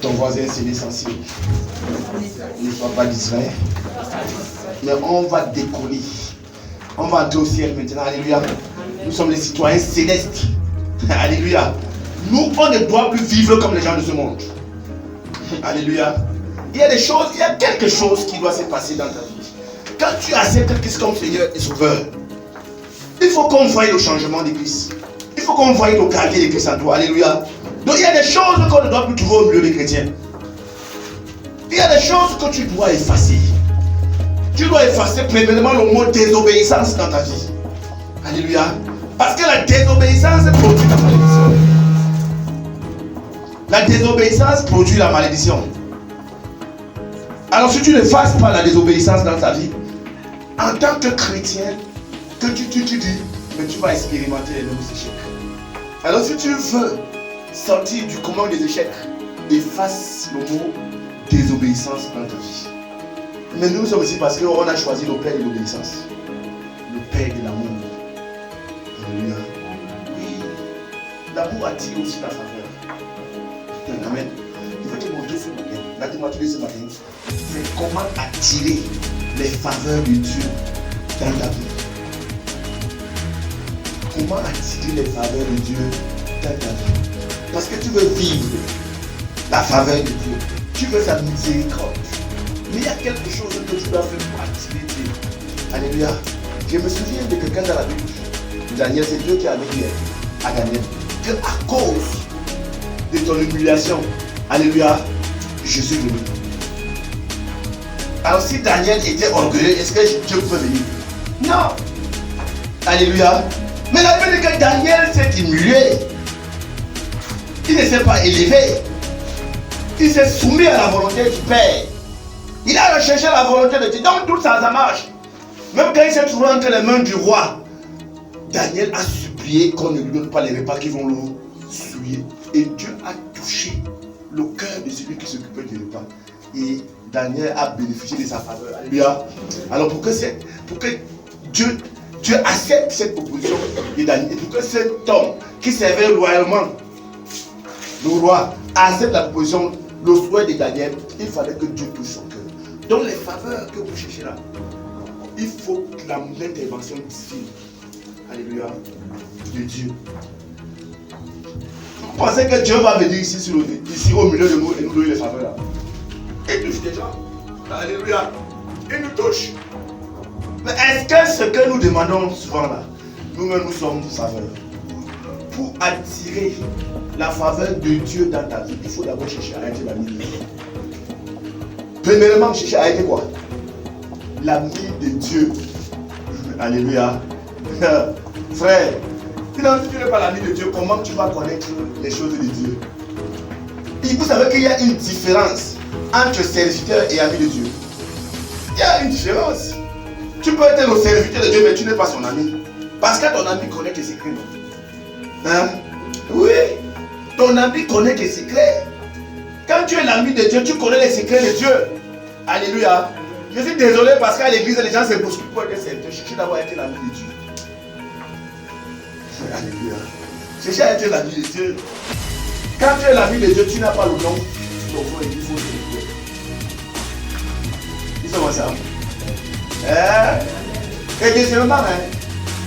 Ton voisin, c'est l'essentiel. Ne sois pas distrait. Mais on va décoller. On va entrer au ciel maintenant. Alléluia. Nous sommes les citoyens célestes. Alléluia. Nous, on ne doit plus vivre comme les gens de ce monde. Alléluia. Il y a des choses, il y a quelque chose qui doit se passer dans ta vie. Quand tu acceptes Christ comme Seigneur et Sauveur, il faut qu'on voie le changement de Christ. Il faut qu'on voie le caractère de Christ en toi. Alléluia. Donc il y a des choses qu'on ne doit plus trouver au milieu des chrétiens. Il y a des choses que tu dois effacer. Tu dois effacer premièrement le mot désobéissance dans ta vie. Alléluia. Parce que la désobéissance produit la malédiction. La désobéissance produit la malédiction. Alors si tu ne fasses pas la désobéissance dans ta vie, en tant que chrétien, que tu dis, mais tu vas expérimenter les mêmes échecs. Alors si tu veux sortir du commun des échecs, efface le mot désobéissance dans ta vie. Mais nous sommes ici parce qu'on a choisi le Père de l'obéissance. Le Père de l'amour. Alléluia. Oui. L'amour attire aussi la faveur. Amen. Il faut te montrer ce matin. La thématique de ce matin, c'est comment attirer les faveurs de Dieu dans ta vie. Comment attirer les faveurs de Dieu dans ta vie. Parce que tu veux vivre la faveur de Dieu. Tu veux sa miséricorde. Mais il y a quelque chose que tu dois faire pour attirer Dieu. Alléluia. Je me souviens de quelqu'un dans la Bible. Daniel, c'est Dieu qui a dit à Daniel que à cause de ton humiliation, alléluia, je suis venu. Alors si Daniel était orgueilleux, est-ce que Dieu peut venir? Non. Alléluia. Mais la Bible dit que Daniel s'est humilié. Il ne s'est pas élevé. Il s'est soumis à la volonté du Père. Il a recherché la volonté de Dieu. Donc tout ça, ça marche. Même quand il s'est trouvé entre les mains du roi, Daniel a supplié qu'on ne lui donne pas les repas qui vont le souiller. Et Dieu a touché le cœur de celui qui s'occupait du repas. Et Daniel a bénéficié de sa faveur. Alléluia. Alors pour que Dieu accepte cette proposition de Daniel, et pour que cet homme qui servait loyalement le roi accepte la proposition, le souhait de Daniel, il fallait que Dieu touche son cœur. Donc les faveurs que vous cherchez là, il faut l'intervention divine. Alléluia. De Dieu. Vous pensez que Dieu va venir ici au milieu de nous et nous donner les faveurs là? Il touche des gens. Alléluia. Il nous touche. Mais est-ce que ce que nous demandons souvent là, nous-mêmes nous sommes faveurs? Pour attirer la faveur de Dieu dans ta vie, il faut d'abord chercher à être l'ami de Dieu. Premièrement, chercher à être quoi? L'ami de Dieu. Alléluia. Frère, sinon si tu n'es pas l'ami de Dieu, comment tu vas connaître les choses de Dieu? Et vous savez qu'il y a une différence entre serviteur et ami de Dieu. Il y a une différence. Tu peux être le serviteur de Dieu, mais tu n'es pas son ami. Parce que ton ami connaît tes secrets. Hein? Oui. Ton ami connaît tes secrets. Quand tu es l'ami de Dieu, tu connais les secrets de Dieu. Alléluia. Je suis désolé parce qu'à l'église, les gens se bousculent pour être serviteur. Cherchez d'abord à être l'ami de Dieu. Alléluia. Cherchez à être l'ami de Dieu. Quand tu es l'ami de Dieu, tu n'as pas le nom. Il faut servir. Ils sont ensemble. Et deuxièmement,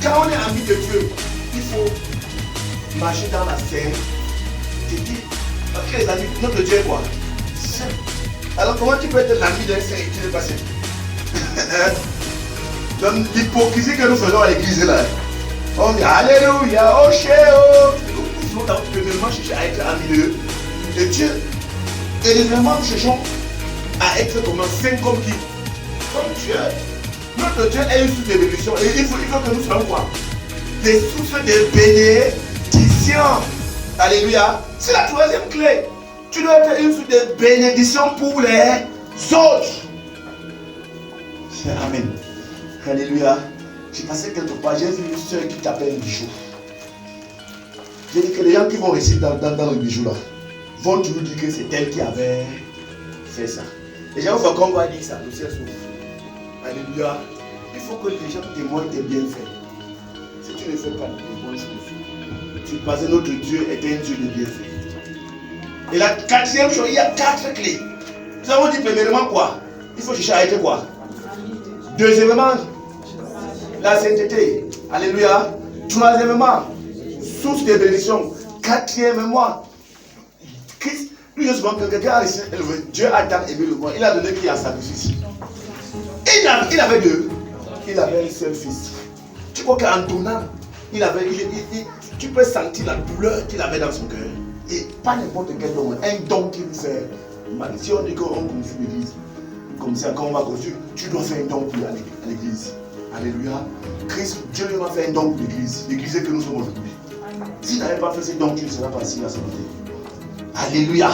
quand on est ami de Dieu, il faut marcher dans la scène. Parce que les amis, notre Dieu est quoi? Saint. Alors comment tu peux être l'ami d'un saint et tu n'es pas saint? Donc l'hypocrisie que nous faisons à l'église là. On dit Alléluia, oh chéo. Nous devons premièrement chercher à être amis de Dieu. Et deuxièmement, nous cherchons à être comme un saint comme qui? Comme Dieu. Notre Dieu est une source de bénédiction. Et il faut que nous soyons quoi? Des sources de bénédiction. Alléluia. C'est la troisième clé. Tu dois être une source de bénédiction pour les autres. Amen. Alléluia. J'ai passé quelque part, j'ai vu une soeur qui t'appelle Bijou. J'ai dit que les gens qui vont réussir dans le bijou là vont toujours dire que c'est elle qui avait fait ça. Les gens vont qu'on va dire ça, le ciel s'ouvre. Alléluia. Il faut que les gens témoignent tes bienfaits. Si tu ne fais pas de bonnes choses, tu penses que notre Dieu est un Dieu de bienfaits. Et la quatrième chose, il y a 4 clés. Nous avons dit premièrement quoi? Il faut chercher à être quoi? Deuxièmement, la sainteté. Alléluia. Troisièmement, source de bénédiction. Quatrièmement, Christ. Lui, je souvent que quelqu'un a réussi à élever. Dieu a tant aimé le monde. Il a donné qui en sacrifice. Il avait deux. Il avait un seul fils. Tu crois qu'en donnant, tu peux sentir la douleur qu'il avait dans son cœur. Et pas n'importe quel don, un don qu'il nous fait. Si on dit qu'on construit l'église, comme ça, quand on va construire, tu dois faire un don pour l'église. Alléluia. Christ, Dieu lui a fait un don pour l'église. L'église que nous sommes aujourd'hui. S'il n'avait pas fait ce don, tu ne seras pas assis à sa côté. Alléluia.